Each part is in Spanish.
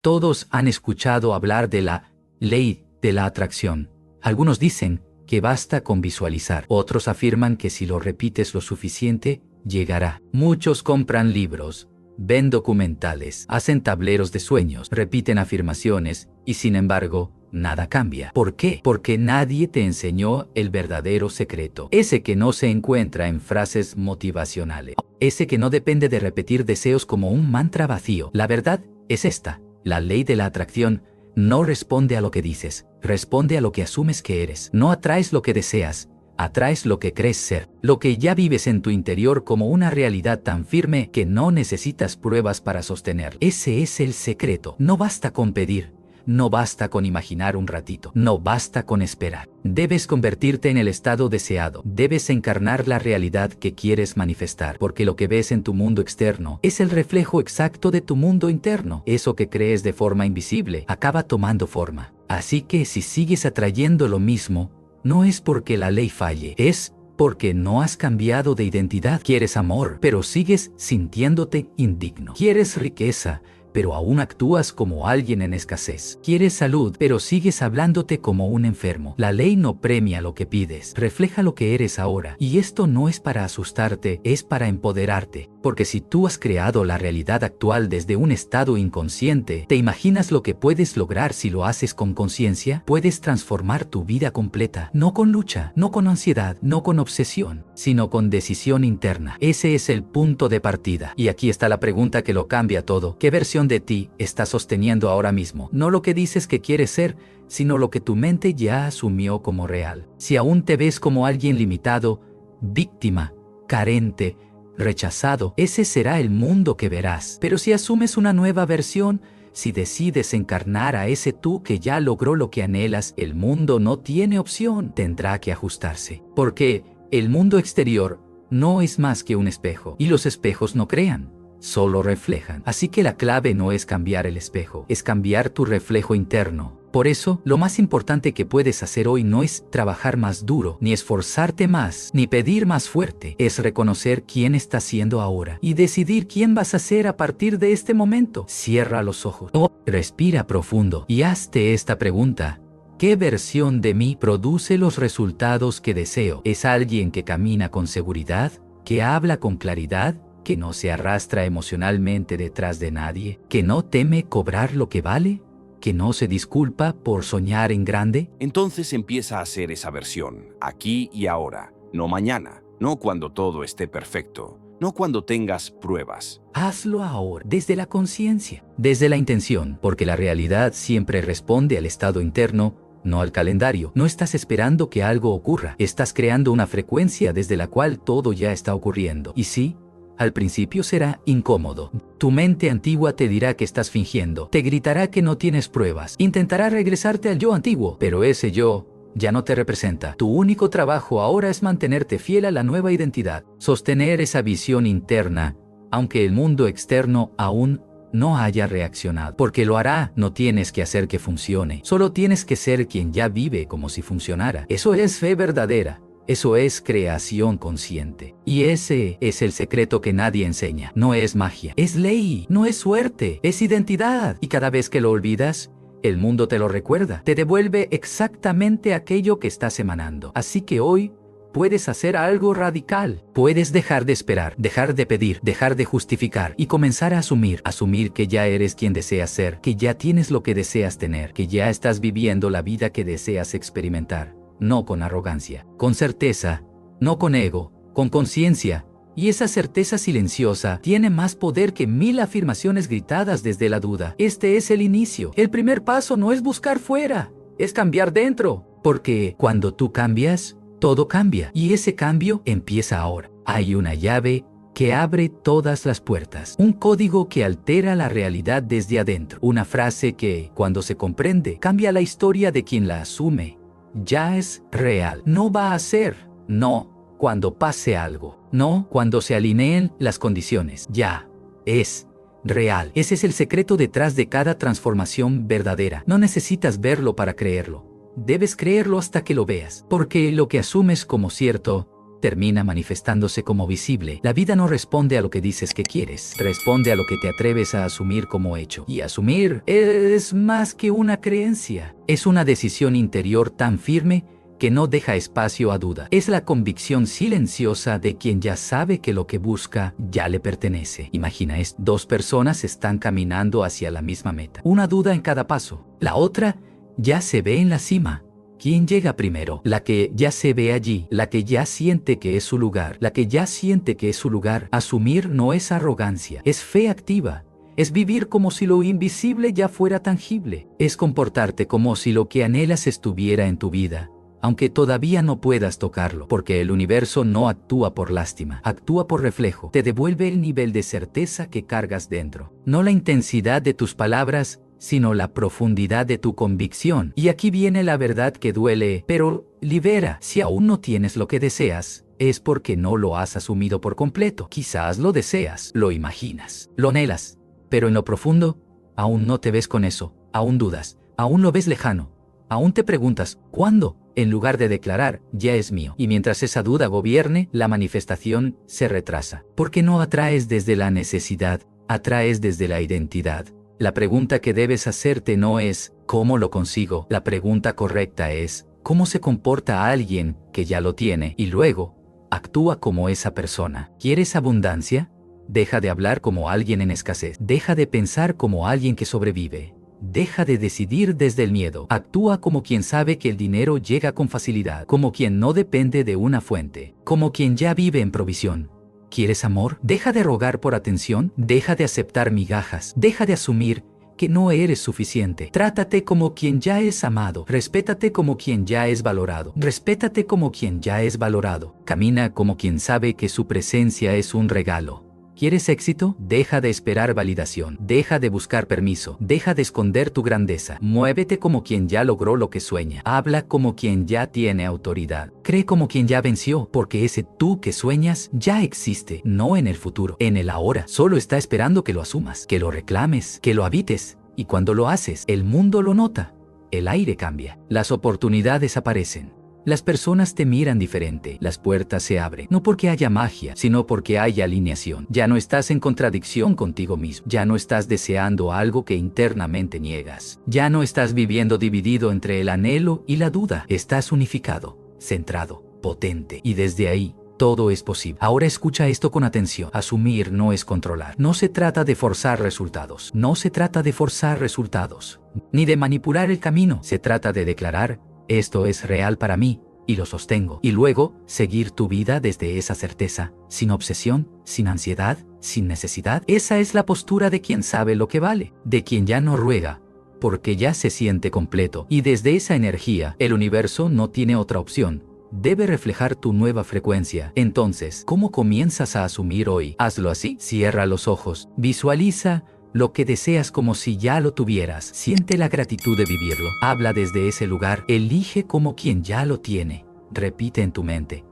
Todos han escuchado hablar de la ley de la atracción. Algunos dicen que basta con visualizar. Otros afirman que si lo repites lo suficiente, llegará. Muchos compran libros, ven documentales, hacen tableros de sueños, repiten afirmaciones y sin embargo, nada cambia. ¿Por qué? Porque nadie te enseñó el verdadero secreto. Ese que no se encuentra en frases motivacionales. Ese que no depende de repetir deseos como un mantra vacío. La verdad es esta. La ley de la atracción no responde a lo que dices, responde a lo que asumes que eres. No atraes lo que deseas, atraes lo que crees ser. Lo que ya vives en tu interior como una realidad tan firme que no necesitas pruebas para sostener. Ese es el secreto. No basta con pedir. No basta con imaginar un ratito, no basta con esperar. Debes convertirte en el estado deseado, debes encarnar la realidad que quieres manifestar, porque lo que ves en tu mundo externo es el reflejo exacto de tu mundo interno. Eso que crees de forma invisible acaba tomando forma. Así que si sigues atrayendo lo mismo, no es porque la ley falle, es porque no has cambiado de identidad. Quieres amor, pero sigues sintiéndote indigno. Quieres riqueza, pero aún actúas como alguien en escasez. Quieres salud, pero sigues hablándote como un enfermo. La ley no premia lo que pides, refleja lo que eres ahora. Y esto no es para asustarte, es para empoderarte. Porque si tú has creado la realidad actual desde un estado inconsciente, ¿te imaginas lo que puedes lograr si lo haces con conciencia? Puedes transformar tu vida completa, no con lucha, no con ansiedad, no con obsesión, sino con decisión interna. Ese es el punto de partida. Y aquí está la pregunta que lo cambia todo. ¿Qué versión de ti estás sosteniendo ahora mismo? No lo que dices que quieres ser, sino lo que tu mente ya asumió como real. Si aún te ves como alguien limitado, víctima, carente, rechazado, ese será el mundo que verás. Pero si asumes una nueva versión, si decides encarnar a ese tú que ya logró lo que anhelas, el mundo no tiene opción, tendrá que ajustarse. Porque el mundo exterior no es más que un espejo, y los espejos no crean, solo reflejan. Así que la clave no es cambiar el espejo, es cambiar tu reflejo interno. Por eso, lo más importante que puedes hacer hoy no es trabajar más duro, ni esforzarte más, ni pedir más fuerte. Es reconocer quién estás siendo ahora y decidir quién vas a ser a partir de este momento. Cierra los ojos, respira profundo y hazte esta pregunta. ¿Qué versión de mí produce los resultados que deseo? ¿Es alguien que camina con seguridad, que habla con claridad, que no se arrastra emocionalmente detrás de nadie, que no teme cobrar lo que vale, que no se disculpa por soñar en grande? Entonces empieza a hacer esa versión, aquí y ahora, no mañana, no cuando todo esté perfecto, no cuando tengas pruebas. Hazlo ahora, desde la conciencia, desde la intención, porque la realidad siempre responde al estado interno, no al calendario. No estás esperando que algo ocurra, estás creando una frecuencia desde la cual todo ya está ocurriendo. Y sí, al principio será incómodo. Tu mente antigua te dirá que estás fingiendo, te gritará que no tienes pruebas, intentará regresarte al yo antiguo, pero ese yo ya no te representa. Tu único trabajo ahora es mantenerte fiel a la nueva identidad, sostener esa visión interna, aunque el mundo externo aún no haya reaccionado. Porque lo hará, no tienes que hacer que funcione, solo tienes que ser quien ya vive como si funcionara. Eso es fe verdadera. Eso es creación consciente. Y ese es el secreto que nadie enseña. No es magia, es ley, no es suerte, es identidad. Y cada vez que lo olvidas, el mundo te lo recuerda, te devuelve exactamente aquello que estás emanando. Así que hoy puedes hacer algo radical. Puedes dejar de esperar, dejar de pedir, dejar de justificar y comenzar a asumir que ya eres quien deseas ser, que ya tienes lo que deseas tener, que ya estás viviendo la vida que deseas experimentar. No con arrogancia, con certeza, no con ego, con conciencia. Y esa certeza silenciosa tiene más poder que 1000 afirmaciones gritadas desde la duda. Este es el inicio. El primer paso no es buscar fuera, es cambiar dentro. Porque cuando tú cambias, todo cambia. Y ese cambio empieza ahora. Hay una llave que abre todas las puertas. Un código que altera la realidad desde adentro. Una frase que, cuando se comprende, cambia la historia de quien la asume. Ya es real. No va a ser. No cuando pase algo. No cuando se alineen las condiciones. Ya es real. Ese es el secreto detrás de cada transformación verdadera. No necesitas verlo para creerlo. Debes creerlo hasta que lo veas. Porque lo que asumes como cierto termina manifestándose como visible. La vida no responde a lo que dices que quieres, responde a lo que te atreves a asumir como hecho. Y asumir es más que una creencia, es una decisión interior tan firme que no deja espacio a duda. Es la convicción silenciosa de quien ya sabe que lo que busca ya le pertenece. Imagina esto: dos personas están caminando hacia la misma meta, una duda en cada paso, la otra ya se ve en la cima. ¿Quién llega primero? La que ya se ve allí, la que ya siente que es su lugar, la que ya siente que es su lugar. Asumir no es arrogancia, es fe activa. Es vivir como si lo invisible ya fuera tangible. Es comportarte como si lo que anhelas estuviera en tu vida, aunque todavía no puedas tocarlo, porque el universo no actúa por lástima, actúa por reflejo. Te devuelve el nivel de certeza que cargas dentro, no la intensidad de tus palabras, sino la profundidad de tu convicción. Y aquí viene la verdad que duele, pero libera. Si aún no tienes lo que deseas, es porque no lo has asumido por completo. Quizás lo deseas, lo imaginas, lo anhelas, pero en lo profundo, aún no te ves con eso, aún dudas, aún lo ves lejano, aún te preguntas, ¿cuándo? En lugar de declarar, ya es mío. Y mientras esa duda gobierne, la manifestación se retrasa. Porque no atraes desde la necesidad, atraes desde la identidad. La pregunta que debes hacerte no es ¿cómo lo consigo? La pregunta correcta es ¿cómo se comporta alguien que ya lo tiene? Y luego, actúa como esa persona. ¿Quieres abundancia? Deja de hablar como alguien en escasez. Deja de pensar como alguien que sobrevive. Deja de decidir desde el miedo. Actúa como quien sabe que el dinero llega con facilidad, como quien no depende de una fuente, como quien ya vive en provisión. ¿Quieres amor? Deja de rogar por atención, deja de aceptar migajas, deja de asumir que no eres suficiente. Trátate como quien ya es amado, respétate como quien ya es valorado, respétate como quien ya es valorado. Camina como quien sabe que su presencia es un regalo. ¿Quieres éxito? Deja de esperar validación, deja de buscar permiso, deja de esconder tu grandeza. Muévete como quien ya logró lo que sueña. Habla como quien ya tiene autoridad. Cree como quien ya venció, porque ese tú que sueñas ya existe, no en el futuro, en el ahora. Solo está esperando que lo asumas, que lo reclames, que lo habites. Y cuando lo haces, el mundo lo nota. El aire cambia, las oportunidades aparecen. Las personas te miran diferente, las puertas se abren, no porque haya magia, sino porque hay alineación. Ya no estás en contradicción contigo mismo, ya no estás deseando algo que internamente niegas, ya no estás viviendo dividido entre el anhelo y la duda, estás unificado, centrado, potente, y desde ahí, todo es posible. Ahora escucha esto con atención. Asumir no es controlar. No se trata de forzar resultados. No se trata de forzar resultados, ni de manipular el camino. Se trata de declarar: esto es real para mí, y lo sostengo. Y luego, seguir tu vida desde esa certeza, sin obsesión, sin ansiedad, sin necesidad. Esa es la postura de quien sabe lo que vale, de quien ya no ruega, porque ya se siente completo. Y desde esa energía, el universo no tiene otra opción. Debe reflejar tu nueva frecuencia. Entonces, ¿cómo comienzas a asumir hoy? Hazlo así. Cierra los ojos, visualiza lo que deseas como si ya lo tuvieras. Siente la gratitud de vivirlo. Habla desde ese lugar. Elige como quien ya lo tiene. Repite en tu mente: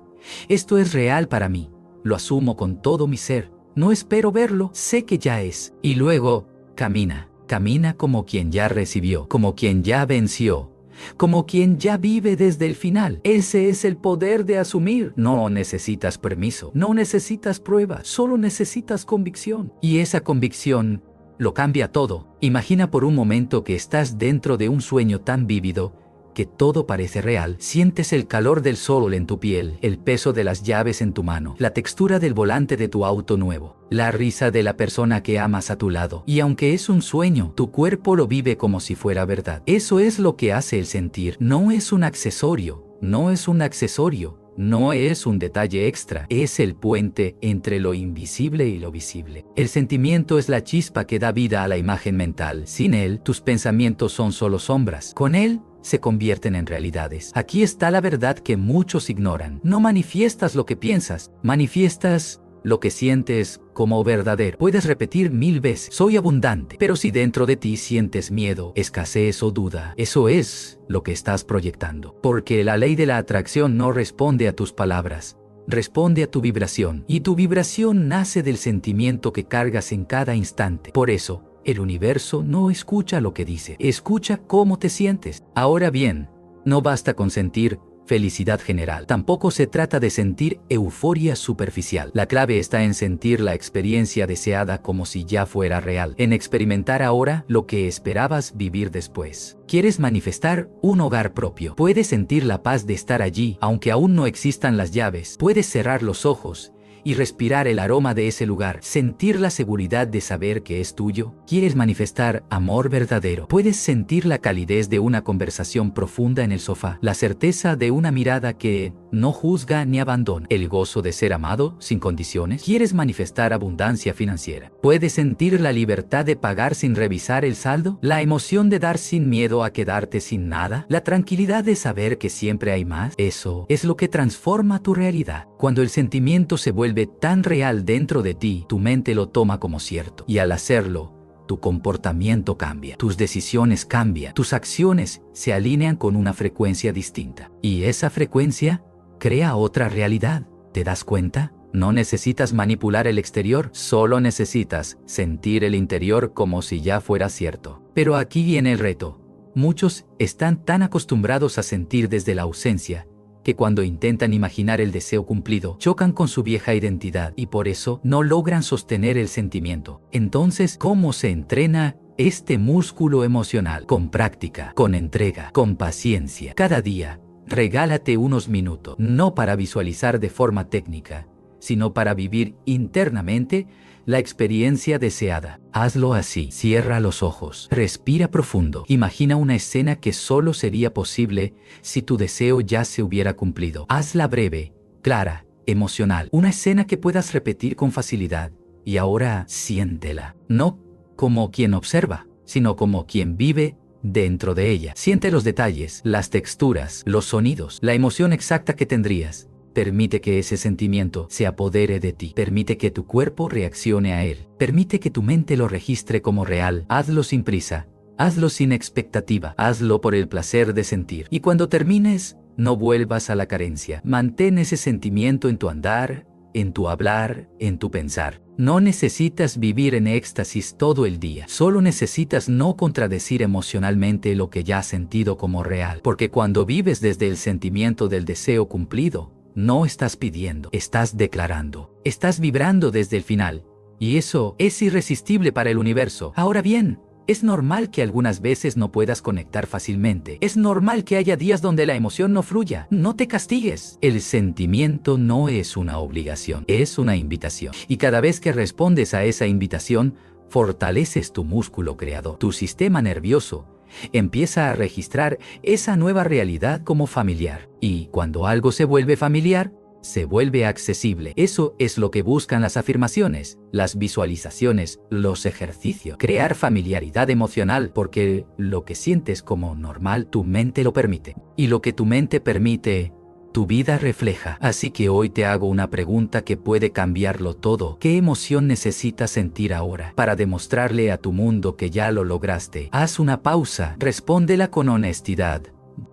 esto es real para mí. Lo asumo con todo mi ser. No espero verlo, sé que ya es. Y luego, camina. Camina como quien ya recibió, como quien ya venció, como quien ya vive desde el final. Ese es el poder de asumir. No necesitas permiso, no necesitas prueba, solo necesitas convicción. Y esa convicción lo cambia todo. Imagina por un momento que estás dentro de un sueño tan vívido que todo parece real. Sientes el calor del sol en tu piel, el peso de las llaves en tu mano, la textura del volante de tu auto nuevo, la risa de la persona que amas a tu lado. Y aunque es un sueño, tu cuerpo lo vive como si fuera verdad. Eso es lo que hace el sentir. No es un accesorio, no es un accesorio. No es un detalle extra, es el puente entre lo invisible y lo visible. El sentimiento es la chispa que da vida a la imagen mental. Sin él, tus pensamientos son solo sombras. Con él, se convierten en realidades. Aquí está la verdad que muchos ignoran. No manifiestas lo que piensas, manifiestas lo que sientes como verdadero. Puedes repetir 1000 veces: soy abundante, pero si dentro de ti sientes miedo, escasez o duda, eso es lo que estás proyectando. Porque la ley de la atracción no responde a tus palabras, responde a tu vibración. Y tu vibración nace del sentimiento que cargas en cada instante. Por eso, el universo no escucha lo que dice, escucha cómo te sientes. Ahora bien, no basta con sentir, felicidad general. Tampoco se trata de sentir euforia superficial. La clave está en sentir la experiencia deseada como si ya fuera real, en experimentar ahora lo que esperabas vivir después. ¿Quieres manifestar un hogar propio? Puedes sentir la paz de estar allí, aunque aún no existan las llaves. Puedes cerrar los ojos y respirar el aroma de ese lugar, sentir la seguridad de saber que es tuyo. ¿Quieres manifestar amor verdadero? Puedes sentir la calidez de una conversación profunda en el sofá, la certeza de una mirada que no juzga ni abandona, el gozo de ser amado sin condiciones. ¿Quieres manifestar abundancia financiera? ¿Puedes sentir la libertad de pagar sin revisar el saldo? ¿La emoción de dar sin miedo a quedarte sin nada? ¿La tranquilidad de saber que siempre hay más? Eso es lo que transforma tu realidad. Cuando el sentimiento se vuelve tan real dentro de ti, tu mente lo toma como cierto. Y al hacerlo, tu comportamiento cambia, tus decisiones cambian, tus acciones se alinean con una frecuencia distinta. Y esa frecuencia crea otra realidad. ¿Te das cuenta? No necesitas manipular el exterior, solo necesitas sentir el interior como si ya fuera cierto. Pero aquí viene el reto. Muchos están tan acostumbrados a sentir desde la ausencia que cuando intentan imaginar el deseo cumplido, chocan con su vieja identidad y por eso no logran sostener el sentimiento. Entonces, ¿cómo se entrena este músculo emocional? Con práctica, con entrega, con paciencia. Cada día, regálate unos minutos, no para visualizar de forma técnica, sino para vivir internamente la experiencia deseada. Hazlo así. Cierra los ojos. Respira profundo. Imagina una escena que solo sería posible si tu deseo ya se hubiera cumplido. Hazla breve, clara, emocional. Una escena que puedas repetir con facilidad. Y ahora siéntela. No como quien observa, sino como quien vive dentro de ella. Siente los detalles, las texturas, los sonidos, la emoción exacta que tendrías. Permite que ese sentimiento se apodere de ti. Permite que tu cuerpo reaccione a él. Permite que tu mente lo registre como real. Hazlo sin prisa. Hazlo sin expectativa. Hazlo por el placer de sentir. Y cuando termines, no vuelvas a la carencia. Mantén ese sentimiento en tu andar, en tu hablar, en tu pensar. No necesitas vivir en éxtasis todo el día. Solo necesitas no contradecir emocionalmente lo que ya has sentido como real. Porque cuando vives desde el sentimiento del deseo cumplido, no estás pidiendo, estás declarando, estás vibrando desde el final. Y eso es irresistible para el universo. Ahora bien, es normal que algunas veces no puedas conectar fácilmente. Es normal que haya días donde la emoción no fluya. No te castigues. El sentimiento no es una obligación, es una invitación. Y cada vez que respondes a esa invitación, fortaleces tu músculo creador, tu sistema nervioso. Empieza a registrar esa nueva realidad como familiar. Y cuando algo se vuelve familiar, se vuelve accesible. Eso es lo que buscan las afirmaciones, las visualizaciones, los ejercicios. Crear familiaridad emocional, porque lo que sientes como normal, tu mente lo permite. Y lo que tu mente permite, tu vida refleja. Así que hoy te hago una pregunta que puede cambiarlo todo. ¿Qué emoción necesitas sentir ahora para demostrarle a tu mundo que ya lo lograste? Haz una pausa, respóndela con honestidad,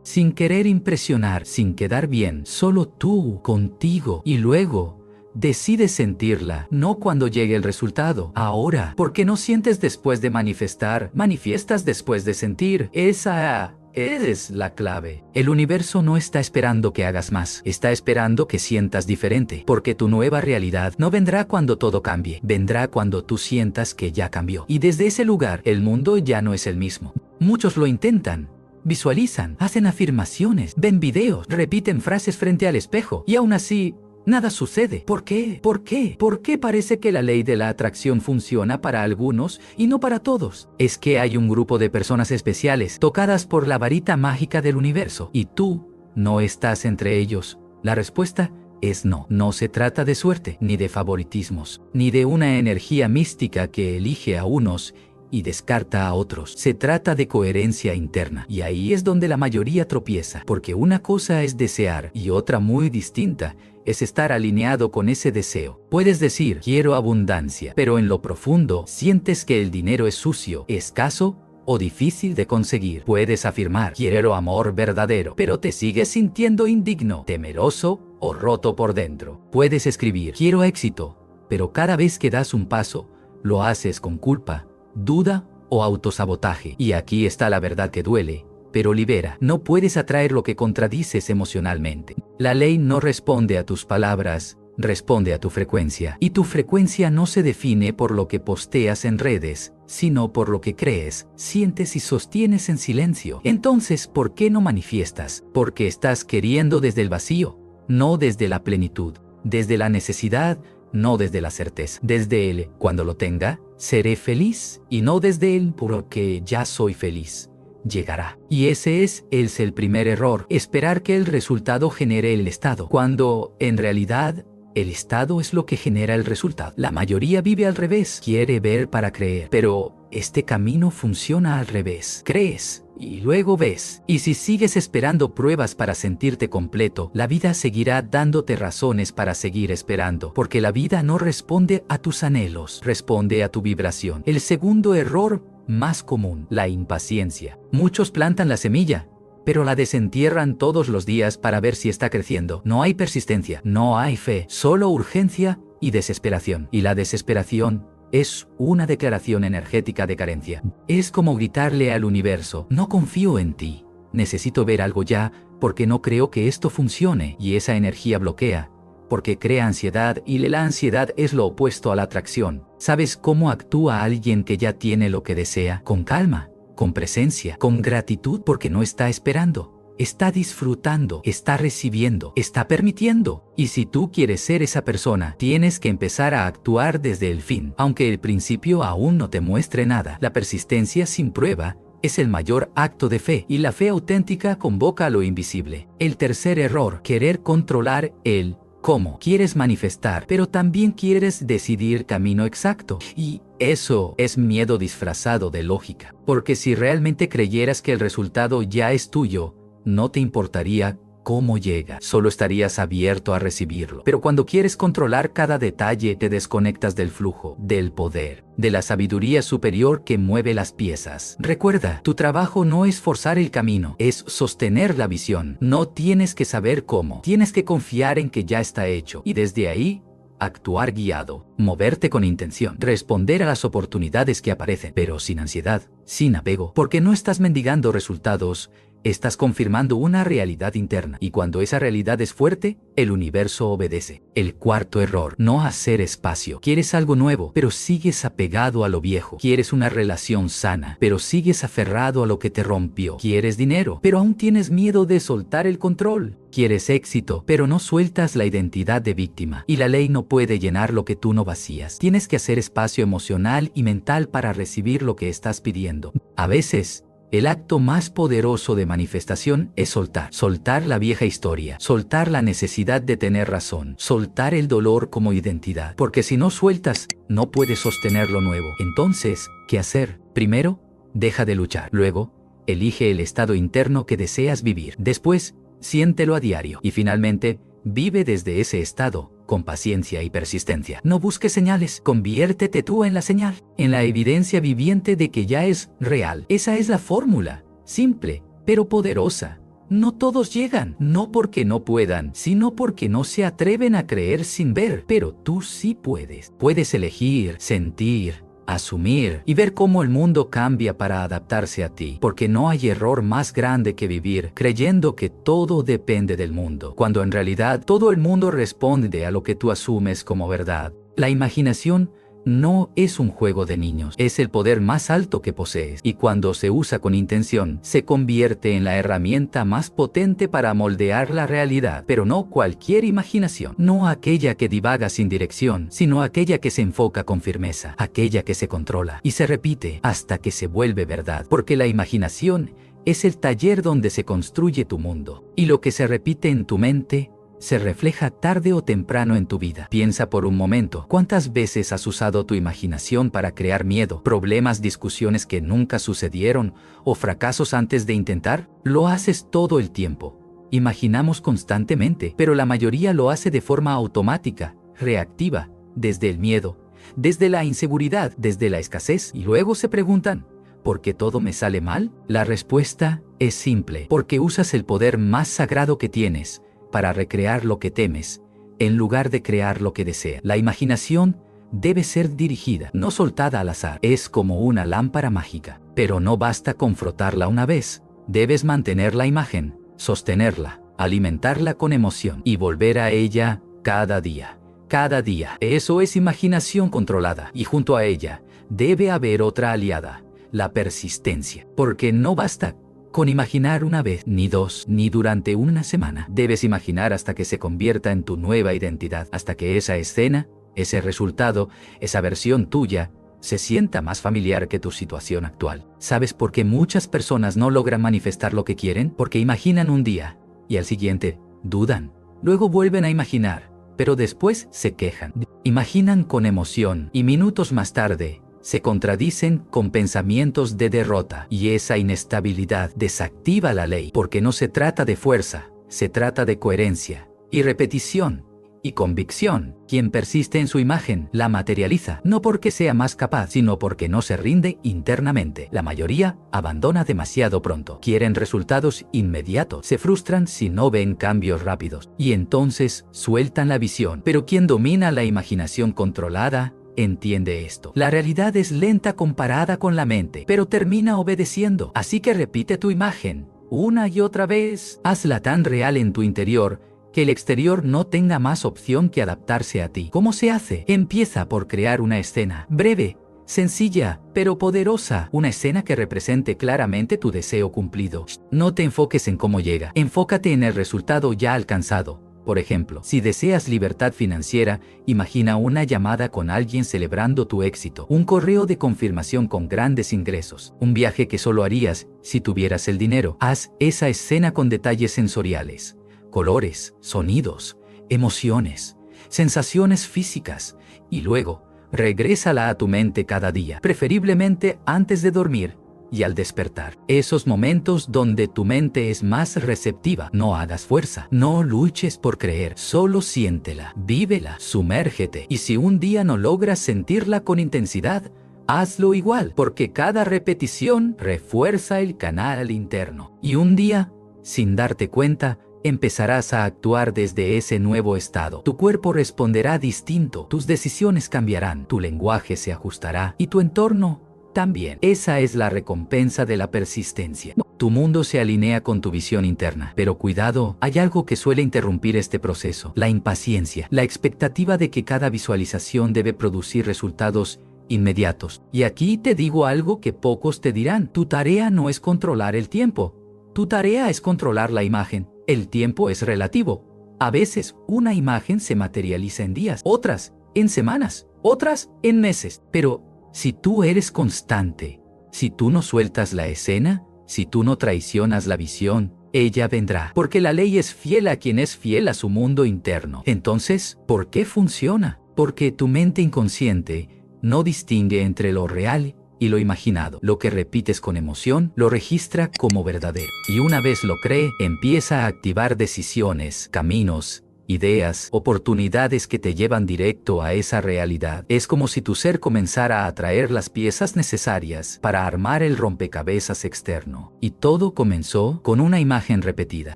sin querer impresionar, sin quedar bien, solo tú, contigo, y luego decides sentirla, no cuando llegue el resultado, ahora. Porque no sientes después de manifestar, manifiestas después de sentir. Esa es la clave. El universo no está esperando que hagas más, está esperando que sientas diferente, porque tu nueva realidad no vendrá cuando todo cambie, vendrá cuando tú sientas que ya cambió. Y desde ese lugar, el mundo ya no es el mismo. Muchos lo intentan, visualizan, hacen afirmaciones, ven videos, repiten frases frente al espejo, y aún así, nada sucede. ¿Por qué? ¿Por qué? ¿Por qué parece que la ley de la atracción funciona para algunos y no para todos? Es que hay un grupo de personas especiales, tocadas por la varita mágica del universo, y tú no estás entre ellos. La respuesta es no. No se trata de suerte, ni de favoritismos, ni de una energía mística que elige a unos y descarta a otros. Se trata de coherencia interna. Y ahí es donde la mayoría tropieza, porque una cosa es desear y otra muy distinta es estar alineado con ese deseo. Puedes decir, quiero abundancia, pero en lo profundo sientes que el dinero es sucio, escaso o difícil de conseguir. Puedes afirmar, quiero amor verdadero, pero te sigues sintiendo indigno, temeroso o roto por dentro. Puedes escribir, quiero éxito, pero cada vez que das un paso, lo haces con culpa, duda o autosabotaje. Y aquí está la verdad que duele. pero libera. No puedes atraer lo que contradices emocionalmente. La ley no responde a tus palabras, responde a tu frecuencia. Y tu frecuencia no se define por lo que posteas en redes, sino por lo que crees, sientes y sostienes en silencio. Entonces, ¿por qué no manifiestas? Porque estás queriendo desde el vacío, no desde la plenitud, desde la necesidad, no desde la certeza. Desde él, cuando lo tenga, seré feliz, y no desde él, porque ya soy feliz. Llegará. Y ese es el primer error, esperar que el resultado genere el estado, cuando, en realidad, el estado es lo que genera el resultado. La mayoría vive al revés, quiere ver para creer, pero este camino funciona al revés. Crees y luego ves. Y si sigues esperando pruebas para sentirte completo, la vida seguirá dándote razones para seguir esperando, porque la vida no responde a tus anhelos, responde a tu vibración. El segundo error más común, la impaciencia. Muchos plantan la semilla, pero la desentierran todos los días para ver si está creciendo. No hay persistencia, no hay fe, solo urgencia y desesperación. Y la desesperación es una declaración energética de carencia. Es como gritarle al universo: no confío en ti, necesito ver algo ya, porque no creo que esto funcione. Y esa energía bloquea, porque crea ansiedad, y la ansiedad es lo opuesto a la atracción. ¿Sabes cómo actúa alguien que ya tiene lo que desea? Con calma, con presencia, con gratitud, porque no está esperando, está disfrutando, está recibiendo, está permitiendo. Y si tú quieres ser esa persona, tienes que empezar a actuar desde el fin, aunque el principio aún no te muestre nada. La persistencia sin prueba es el mayor acto de fe, y la fe auténtica convoca a lo invisible. El tercer error, querer controlar el cómo. Quieres manifestar, pero también quieres decidir camino exacto. Y eso es miedo disfrazado de lógica. Porque si realmente creyeras que el resultado ya es tuyo, no te importaría cómo llega, solo estarías abierto a recibirlo. Pero cuando quieres controlar cada detalle, te desconectas del flujo, del poder, de la sabiduría superior que mueve las piezas. Recuerda, tu trabajo no es forzar el camino, es sostener la visión. No tienes que saber cómo, tienes que confiar en que ya está hecho. Y desde ahí, actuar guiado, moverte con intención, responder a las oportunidades que aparecen, pero sin ansiedad, sin apego, porque no estás mendigando resultados, estás confirmando una realidad interna. Y cuando esa realidad es fuerte, el universo obedece. El cuarto error, no hacer espacio. Quieres algo nuevo, pero sigues apegado a lo viejo. Quieres una relación sana, pero sigues aferrado a lo que te rompió. Quieres dinero, pero aún tienes miedo de soltar el control. Quieres éxito, pero no sueltas la identidad de víctima. Y la ley no puede llenar lo que tú no vacías. Tienes que hacer espacio emocional y mental para recibir lo que estás pidiendo. A veces, el acto más poderoso de manifestación es soltar. Soltar la vieja historia, soltar la necesidad de tener razón, soltar el dolor como identidad. Porque si no sueltas, no puedes sostener lo nuevo. Entonces, ¿qué hacer? Primero, deja de luchar. Luego, elige el estado interno que deseas vivir. Después, siéntelo a diario. Y finalmente, vive desde ese estado, con paciencia y persistencia. No busques señales, conviértete tú en la señal, en la evidencia viviente de que ya es real. Esa es la fórmula, simple, pero poderosa. No todos llegan, no porque no puedan, sino porque no se atreven a creer sin ver. Pero tú sí puedes. Puedes elegir, sentir, asumir y ver cómo el mundo cambia para adaptarse a ti, porque no hay error más grande que vivir creyendo que todo depende del mundo, cuando en realidad todo el mundo responde a lo que tú asumes como verdad. La imaginación no es un juego de niños, es el poder más alto que posees, y cuando se usa con intención, se convierte en la herramienta más potente para moldear la realidad, pero no cualquier imaginación, no aquella que divaga sin dirección, sino aquella que se enfoca con firmeza, aquella que se controla y se repite hasta que se vuelve verdad, porque la imaginación es el taller donde se construye tu mundo, y lo que se repite en tu mente se refleja tarde o temprano en tu vida. Piensa por un momento, ¿cuántas veces has usado tu imaginación para crear miedo, problemas, discusiones que nunca sucedieron o fracasos antes de intentar? Lo haces todo el tiempo. Imaginamos constantemente, pero la mayoría lo hace de forma automática, reactiva, desde el miedo, desde la inseguridad, desde la escasez, y luego se preguntan, ¿por qué todo me sale mal? La respuesta es simple, porque usas el poder más sagrado que tienes para recrear lo que temes, en lugar de crear lo que deseas. La imaginación debe ser dirigida, no soltada al azar. Es como una lámpara mágica, pero no basta con frotarla una vez, Debes mantener la imagen, sostenerla, alimentarla con emoción y volver a ella cada día. Cada día. Eso es imaginación controlada. Y junto a ella, debe haber otra aliada, la persistencia. Porque no basta con imaginar una vez, ni dos, ni durante una semana. Debes imaginar hasta que se convierta en tu nueva identidad, hasta que esa escena, ese resultado, esa versión tuya, se sienta más familiar que tu situación actual. ¿Sabes por qué muchas personas no logran manifestar lo que quieren? Porque imaginan un día, y al siguiente, dudan. Luego vuelven a imaginar, pero después se quejan. Imaginan con emoción, y minutos más tarde, se contradicen con pensamientos de derrota. Y esa inestabilidad desactiva la ley, porque no se trata de fuerza, se trata de coherencia, y repetición, y convicción. Quien persiste en su imagen la materializa, no porque sea más capaz, sino porque no se rinde internamente. La mayoría abandona demasiado pronto. Quieren resultados inmediatos. Se frustran si no ven cambios rápidos. Y entonces sueltan la visión. Pero quien domina la imaginación controlada, entiende esto. La realidad es lenta comparada con la mente, pero termina obedeciendo. Así que repite tu imagen una y otra vez. Hazla tan real en tu interior que el exterior no tenga más opción que adaptarse a ti. ¿Cómo se hace? Empieza por crear una escena breve, sencilla, pero poderosa. Una escena que represente claramente tu deseo cumplido. No te enfoques en cómo llega. Enfócate en el resultado ya alcanzado. Por ejemplo, si deseas libertad financiera, imagina una llamada con alguien celebrando tu éxito, un correo de confirmación con grandes ingresos, un viaje que solo harías si tuvieras el dinero. Haz esa escena con detalles sensoriales. Colores, sonidos, emociones, sensaciones físicas, y luego regrésala a tu mente cada día, preferiblemente antes de dormir y al despertar. Esos momentos donde tu mente es más receptiva. No hagas fuerza, no luches por creer, solo siéntela, vívela, sumérgete. Y si un día no logras sentirla con intensidad, hazlo igual, porque cada repetición refuerza el canal interno. Y un día, sin darte cuenta, empezarás a actuar desde ese nuevo estado. Tu cuerpo responderá distinto, tus decisiones cambiarán, tu lenguaje se ajustará y tu entorno también. Esa es la recompensa de la persistencia. Tu mundo se alinea con tu visión interna. Pero cuidado, hay algo que suele interrumpir este proceso: la impaciencia, la expectativa de que cada visualización debe producir resultados inmediatos. Y aquí te digo algo que pocos te dirán: tu tarea no es controlar el tiempo, tu tarea es controlar la imagen. El tiempo es relativo. A veces una imagen se materializa en días, otras en semanas, otras en meses. Pero si tú eres constante, si tú no sueltas la escena, si tú no traicionas la visión, ella vendrá. Porque la ley es fiel a quien es fiel a su mundo interno. Entonces, ¿por qué funciona? Porque tu mente inconsciente no distingue entre lo real y lo imaginado. Lo que repites con emoción lo registra como verdadero. Y una vez lo cree, empieza a activar decisiones, caminos, ideas, oportunidades que te llevan directo a esa realidad. Es como si tu ser comenzara a atraer las piezas necesarias para armar el rompecabezas externo. Y todo comenzó con una imagen repetida,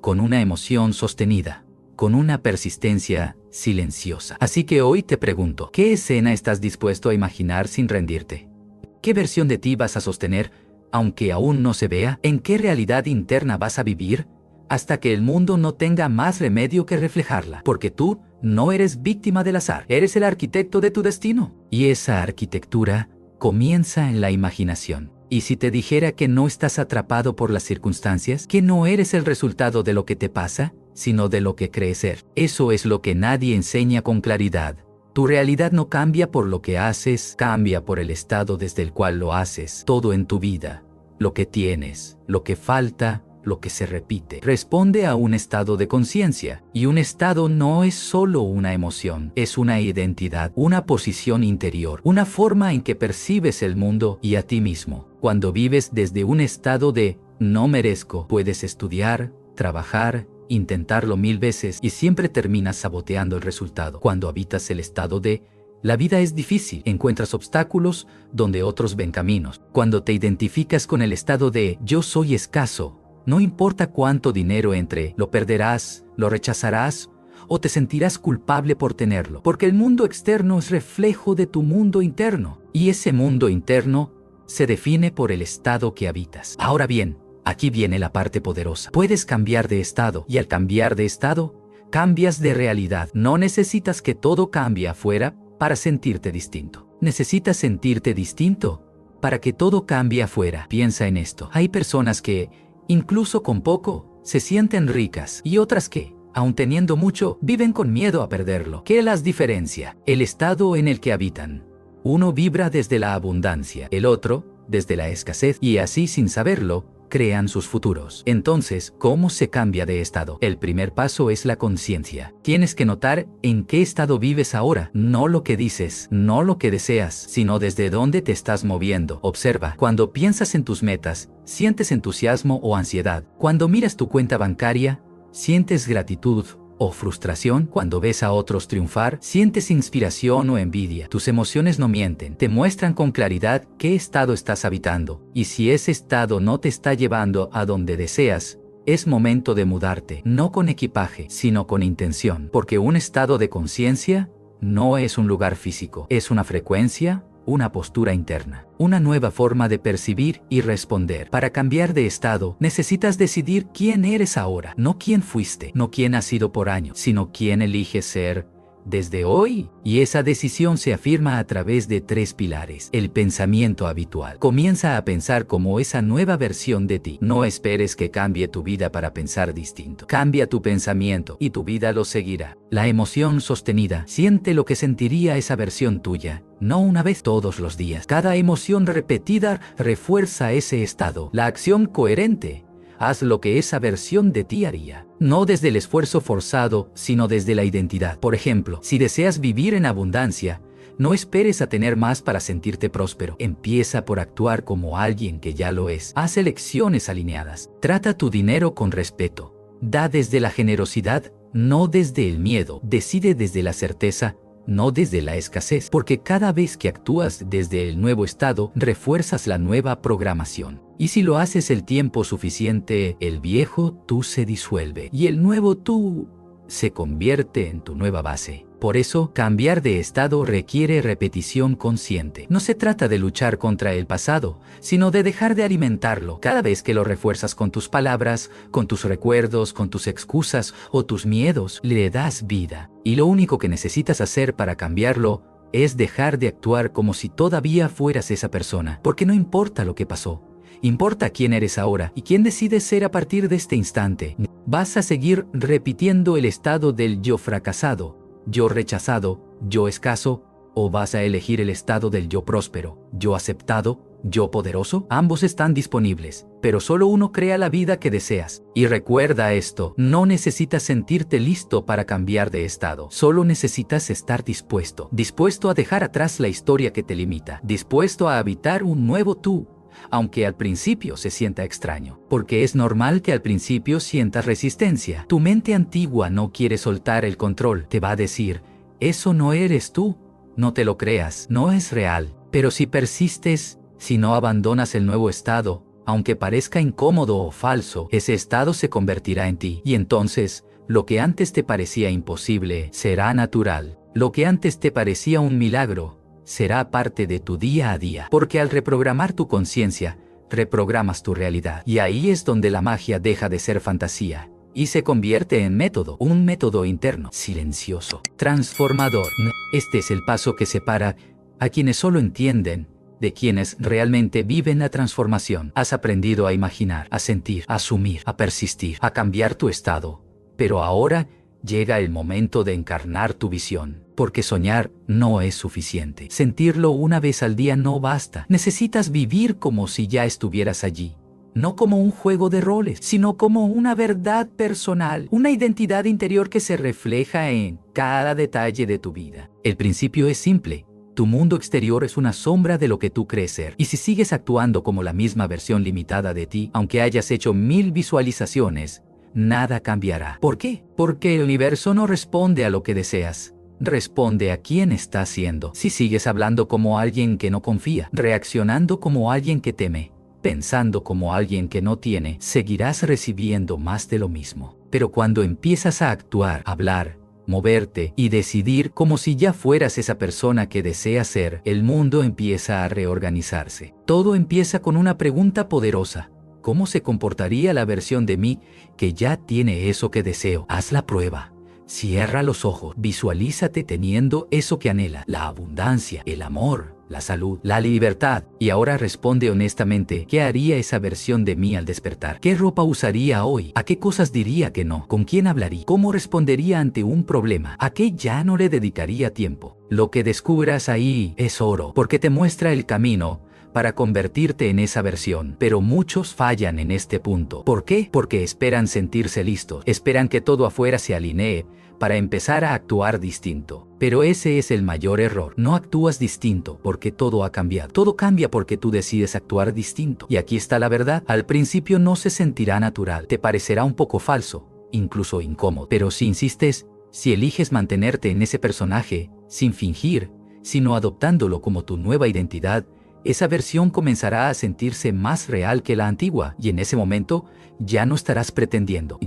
con una emoción sostenida, con una persistencia silenciosa. Así que hoy te pregunto, ¿qué escena estás dispuesto a imaginar sin rendirte? ¿Qué versión de ti vas a sostener, aunque aún no se vea? ¿En qué realidad interna vas a vivir hasta que el mundo no tenga más remedio que reflejarla? Porque tú no eres víctima del azar, eres el arquitecto de tu destino. Y esa arquitectura comienza en la imaginación. Y si te dijera que no estás atrapado por las circunstancias, que no eres el resultado de lo que te pasa, sino de lo que crees ser. Eso es lo que nadie enseña con claridad. Tu realidad no cambia por lo que haces, cambia por el estado desde el cual lo haces. Todo en tu vida, lo que tienes, lo que falta, lo que se repite, responde a un estado de conciencia. Y un estado no es solo una emoción, es una identidad, una posición interior, una forma en que percibes el mundo y a ti mismo. Cuando vives desde un estado de no merezco, puedes estudiar, trabajar, intentarlo 1000 veces y siempre terminas saboteando el resultado. Cuando habitas el estado de la vida es difícil, encuentras obstáculos donde otros ven caminos. Cuando te identificas con el estado de yo soy escaso, no importa cuánto dinero entre, lo perderás, lo rechazarás o te sentirás culpable por tenerlo. Porque el mundo externo es reflejo de tu mundo interno. Y ese mundo interno se define por el estado que habitas. Ahora bien, Aquí viene la parte poderosa. Puedes cambiar de estado, y al cambiar de estado, cambias de realidad. No necesitas que todo cambie afuera para sentirte distinto. Necesitas sentirte distinto para que todo cambie afuera. Piensa en esto. Hay personas que, incluso con poco, se sienten ricas, y otras que, aun teniendo mucho, viven con miedo a perderlo. ¿Qué las diferencia? El estado en el que habitan. Uno vibra desde la abundancia, el otro desde la escasez, y así, sin saberlo, crean sus futuros. Entonces, ¿cómo se cambia de estado? El primer paso es la conciencia. Tienes que notar en qué estado vives ahora, no lo que dices, no lo que deseas, sino desde dónde te estás moviendo. Observa, cuando piensas en tus metas, ¿sientes entusiasmo o ansiedad? Cuando miras tu cuenta bancaria, ¿sientes gratitud o frustración? Cuando ves a otros triunfar, ¿sientes inspiración o envidia? Tus emociones no mienten, te muestran con claridad qué estado estás habitando. Y si ese estado no te está llevando a donde deseas, es momento de mudarte, no con equipaje, sino con intención. Porque un estado de conciencia no es un lugar físico, es una frecuencia, una postura interna, una nueva forma de percibir y responder. Para cambiar de estado, necesitas decidir quién eres ahora, no quién fuiste, no quién has sido por años, sino quién eliges ser desde hoy. Y esa decisión se afirma a través de 3 pilares. El pensamiento habitual. Comienza a pensar como esa nueva versión de ti. No esperes que cambie tu vida para pensar distinto. Cambia tu pensamiento y tu vida lo seguirá. La emoción sostenida. Siente lo que sentiría esa versión tuya. No una vez, todos los días. Cada emoción repetida refuerza ese estado. La acción coherente. Haz lo que esa versión de ti haría. No desde el esfuerzo forzado, sino desde la identidad. Por ejemplo, si deseas vivir en abundancia, no esperes a tener más para sentirte próspero. Empieza por actuar como alguien que ya lo es. Haz elecciones alineadas. Trata tu dinero con respeto. Da desde la generosidad, no desde el miedo. Decide desde la certeza, no desde la escasez, porque cada vez que actúas desde el nuevo estado, refuerzas la nueva programación. Y si lo haces el tiempo suficiente, el viejo tú se disuelve y el nuevo tú se convierte en tu nueva base. Por eso, cambiar de estado requiere repetición consciente. No se trata de luchar contra el pasado, sino de dejar de alimentarlo. Cada vez que lo refuerzas con tus palabras, con tus recuerdos, con tus excusas o tus miedos, le das vida. Y lo único que necesitas hacer para cambiarlo es dejar de actuar como si todavía fueras esa persona. Porque no importa lo que pasó. Importa quién eres ahora y quién decides ser a partir de este instante. ¿Vas a seguir repitiendo el estado del yo fracasado, yo rechazado, yo escaso, o vas a elegir el estado del yo próspero, yo aceptado, yo poderoso? Ambos están disponibles, pero solo uno crea la vida que deseas. Y recuerda esto, no necesitas sentirte listo para cambiar de estado, solo necesitas estar dispuesto a dejar atrás la historia que te limita, dispuesto a habitar un nuevo tú. Aunque al principio se sienta extraño, porque es normal que al principio sientas resistencia. Tu mente antigua no quiere soltar el control, te va a decir, eso no eres tú, no te lo creas, no es real. Pero si persistes, si no abandonas el nuevo estado, aunque parezca incómodo o falso, ese estado se convertirá en ti. Y entonces, lo que antes te parecía imposible será natural. Lo que antes te parecía un milagro será parte de tu día a día, porque al reprogramar tu conciencia, reprogramas tu realidad. Y ahí es donde la magia deja de ser fantasía y se convierte en método, un método interno, silencioso, transformador. Este es el paso que separa a quienes solo entienden de quienes realmente viven la transformación. Has aprendido a imaginar, a sentir, a asumir, a persistir, a cambiar tu estado, pero ahora llega el momento de encarnar tu visión. Porque soñar no es suficiente. Sentirlo una vez al día no basta. Necesitas vivir como si ya estuvieras allí. No como un juego de roles, sino como una verdad personal, una identidad interior que se refleja en cada detalle de tu vida. El principio es simple. Tu mundo exterior es una sombra de lo que tú crees ser. Y si sigues actuando como la misma versión limitada de ti, aunque hayas hecho 1000 visualizaciones, nada cambiará. ¿Por qué? Porque el universo no responde a lo que deseas. Responde a quién estás siendo. Si sigues hablando como alguien que no confía, reaccionando como alguien que teme, pensando como alguien que no tiene, seguirás recibiendo más de lo mismo. Pero cuando empiezas a actuar, hablar, moverte y decidir como si ya fueras esa persona que deseas ser, el mundo empieza a reorganizarse. Todo empieza con una pregunta poderosa. ¿Cómo se comportaría la versión de mí que ya tiene eso que deseo? Haz la prueba. Cierra los ojos, visualízate teniendo eso que anhela, la abundancia, el amor, la salud, la libertad. Y ahora responde honestamente, ¿qué haría esa versión de mí al despertar? ¿Qué ropa usaría hoy? ¿A qué cosas diría que no? ¿Con quién hablaría? ¿Cómo respondería ante un problema? ¿A qué ya no le dedicaría tiempo? Lo que descubras ahí es oro, porque te muestra el camino para convertirte en esa versión. Pero muchos fallan en este punto. ¿Por qué? Porque esperan sentirse listos, esperan que todo afuera se alinee para empezar a actuar distinto. Pero ese es el mayor error. No actúas distinto porque todo ha cambiado. Todo cambia porque tú decides actuar distinto. Y aquí está la verdad. Al principio no se sentirá natural. Te parecerá un poco falso, incluso incómodo. Pero si insistes, si eliges mantenerte en ese personaje, sin fingir, sino adoptándolo como tu nueva identidad, esa versión comenzará a sentirse más real que la antigua, y en ese momento ya no estarás pretendiendo,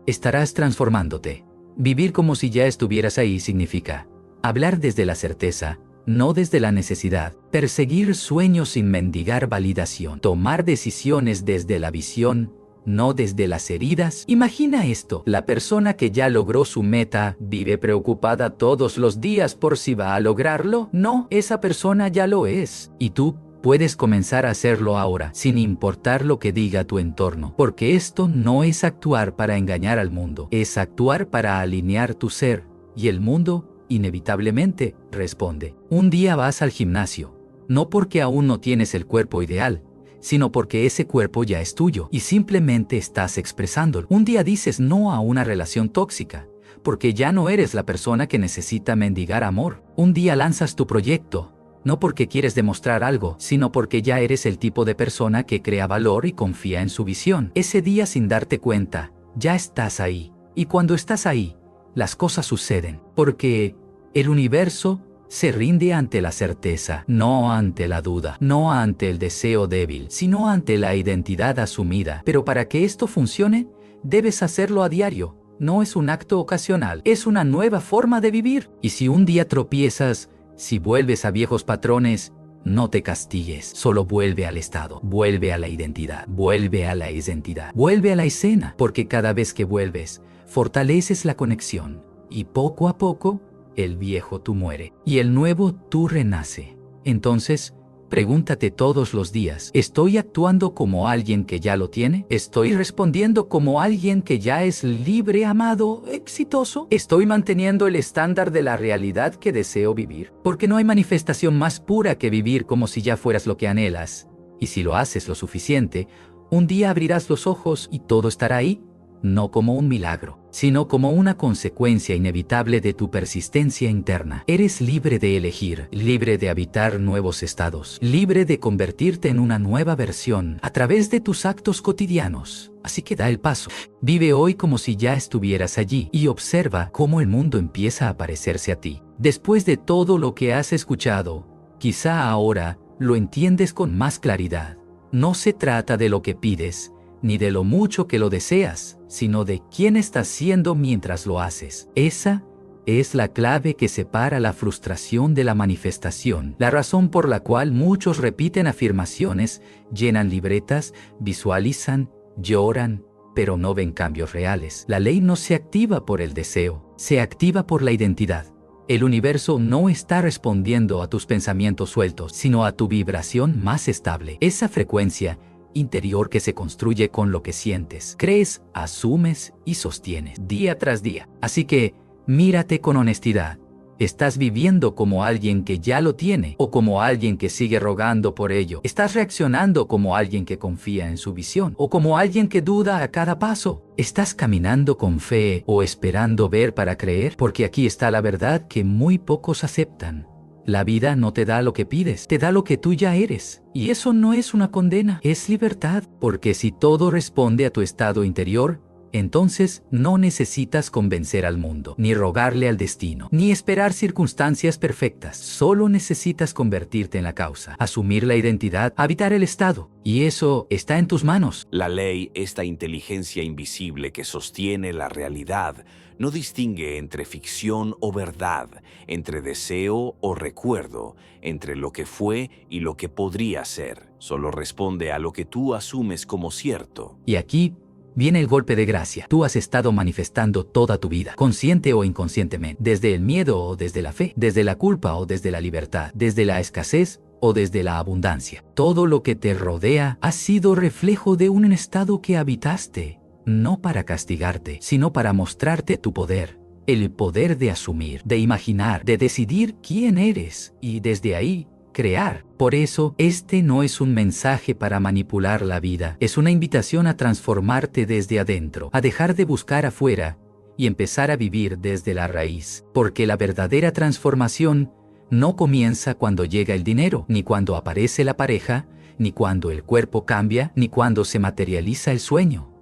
estarás transformándote. Vivir como si ya estuvieras ahí significa hablar desde la certeza, no desde la necesidad, perseguir sueños sin mendigar validación, tomar decisiones desde la visión, no desde las heridas. Imagina esto, la persona que ya logró su meta, ¿vive preocupada todos los días por si va a lograrlo? No, esa persona ya lo es. Y tú puedes comenzar a hacerlo ahora, sin importar lo que diga tu entorno. Porque esto no es actuar para engañar al mundo, es actuar para alinear tu ser. Y el mundo, inevitablemente, responde. Un día vas al gimnasio, no porque aún no tienes el cuerpo ideal, sino porque ese cuerpo ya es tuyo y simplemente estás expresándolo. Un día dices no a una relación tóxica, porque ya no eres la persona que necesita mendigar amor. Un día lanzas tu proyecto, no porque quieres demostrar algo, sino porque ya eres el tipo de persona que crea valor y confía en su visión. Ese día, sin darte cuenta, ya estás ahí. Y cuando estás ahí, las cosas suceden, porque el universo se rinde ante la certeza, no ante la duda, no ante el deseo débil, sino ante la identidad asumida. Pero para que esto funcione, debes hacerlo a diario. No es un acto ocasional, es una nueva forma de vivir. Y si un día tropiezas, si vuelves a viejos patrones, no te castigues, solo vuelve al estado, vuelve a la identidad, vuelve a la identidad, vuelve a la escena, porque cada vez que vuelves, fortaleces la conexión y poco a poco, el viejo tú muere y el nuevo tú renace. Entonces, pregúntate todos los días, ¿estoy actuando como alguien que ya lo tiene? ¿Estoy respondiendo como alguien que ya es libre, amado, exitoso? ¿Estoy manteniendo el estándar de la realidad que deseo vivir? Porque no hay manifestación más pura que vivir como si ya fueras lo que anhelas. Y si lo haces lo suficiente, un día abrirás los ojos y todo estará ahí. No como un milagro, sino como una consecuencia inevitable de tu persistencia interna. Eres libre de elegir, libre de habitar nuevos estados, libre de convertirte en una nueva versión a través de tus actos cotidianos. Así que da el paso. Vive hoy como si ya estuvieras allí y observa cómo el mundo empieza a parecerse a ti. Después de todo lo que has escuchado, quizá ahora lo entiendes con más claridad. No se trata de lo que pides, ni de lo mucho que lo deseas, sino de quién estás siendo mientras lo haces. Esa es la clave que separa la frustración de la manifestación, la razón por la cual muchos repiten afirmaciones, llenan libretas, visualizan, lloran, pero no ven cambios reales. La ley no se activa por el deseo, se activa por la identidad. El universo no está respondiendo a tus pensamientos sueltos, sino a tu vibración más estable. Esa frecuencia interior que se construye con lo que sientes, crees, asumes y sostienes día tras día. Así que, mírate con honestidad. ¿Estás viviendo como alguien que ya lo tiene o como alguien que sigue rogando por ello? ¿Estás reaccionando como alguien que confía en su visión o como alguien que duda a cada paso? ¿Estás caminando con fe o esperando ver para creer? Porque aquí está la verdad que muy pocos aceptan. La vida no te da lo que pides, te da lo que tú ya eres. Y eso no es una condena, es libertad. Porque si todo responde a tu estado interior, Entonces, no necesitas convencer al mundo, ni rogarle al destino, ni esperar circunstancias perfectas. Solo necesitas convertirte en la causa, asumir la identidad, habitar el estado. Y eso está en tus manos. La ley, esta inteligencia invisible que sostiene la realidad, no distingue entre ficción o verdad, entre deseo o recuerdo, entre lo que fue y lo que podría ser. Solo responde a lo que tú asumes como cierto. Y aquí viene el golpe de gracia. Tú has estado manifestando toda tu vida, consciente o inconscientemente, desde el miedo o desde la fe, desde la culpa o desde la libertad, desde la escasez o desde la abundancia. Todo lo que te rodea ha sido reflejo de un estado que habitaste, no para castigarte, sino para mostrarte tu poder. El poder de asumir, de imaginar, de decidir quién eres y desde ahí crear. Por eso, este no es un mensaje para manipular la vida, es una invitación a transformarte desde adentro, a dejar de buscar afuera y empezar a vivir desde la raíz. Porque la verdadera transformación no comienza cuando llega el dinero, ni cuando aparece la pareja, ni cuando el cuerpo cambia, ni cuando se materializa el sueño.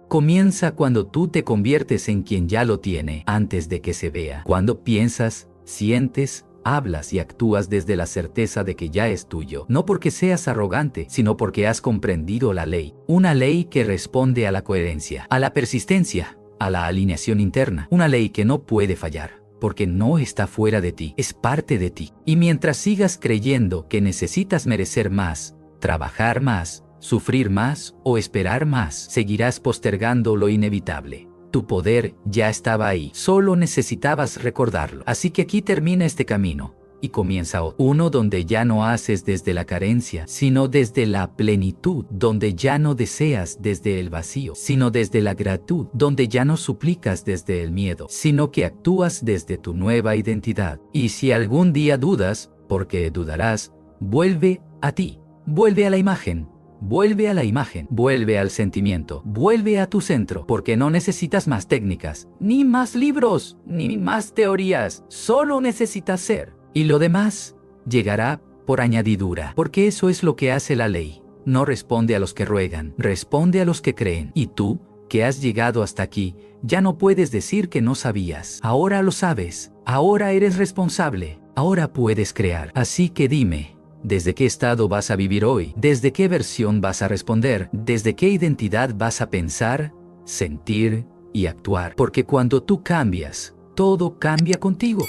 Comienza cuando tú te conviertes en quien ya lo tiene antes de que se vea. Cuando piensas, sientes, hablas y actúas desde la certeza de que ya es tuyo, no porque seas arrogante, sino porque has comprendido la ley. Una ley que responde a la coherencia, a la persistencia, a la alineación interna. Una ley que no puede fallar, porque no está fuera de ti, es parte de ti. Y mientras sigas creyendo que necesitas merecer más, trabajar más, sufrir más o esperar más, seguirás postergando lo inevitable. Tu poder ya estaba ahí, solo necesitabas recordarlo. Así que aquí termina este camino y comienza otro. Uno donde ya no haces desde la carencia, sino desde la plenitud, donde ya no deseas desde el vacío, sino desde la gratitud, donde ya no suplicas desde el miedo, sino que actúas desde tu nueva identidad. Y si algún día dudas, porque dudarás, vuelve a ti, vuelve a la imagen. Vuelve a la imagen, vuelve al sentimiento, vuelve a tu centro, porque no necesitas más técnicas, ni más libros, ni más teorías, solo necesitas ser. Y lo demás llegará por añadidura, porque eso es lo que hace la ley. No responde a los que ruegan, responde a los que creen. Y tú, que has llegado hasta aquí, ya no puedes decir que no sabías. Ahora lo sabes, ahora eres responsable, ahora puedes crear. Así que dime, ¿desde qué estado vas a vivir hoy? ¿Desde qué versión vas a responder? ¿Desde qué identidad vas a pensar, sentir y actuar? Porque cuando tú cambias, todo cambia contigo.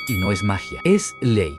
Y no es magia, es ley.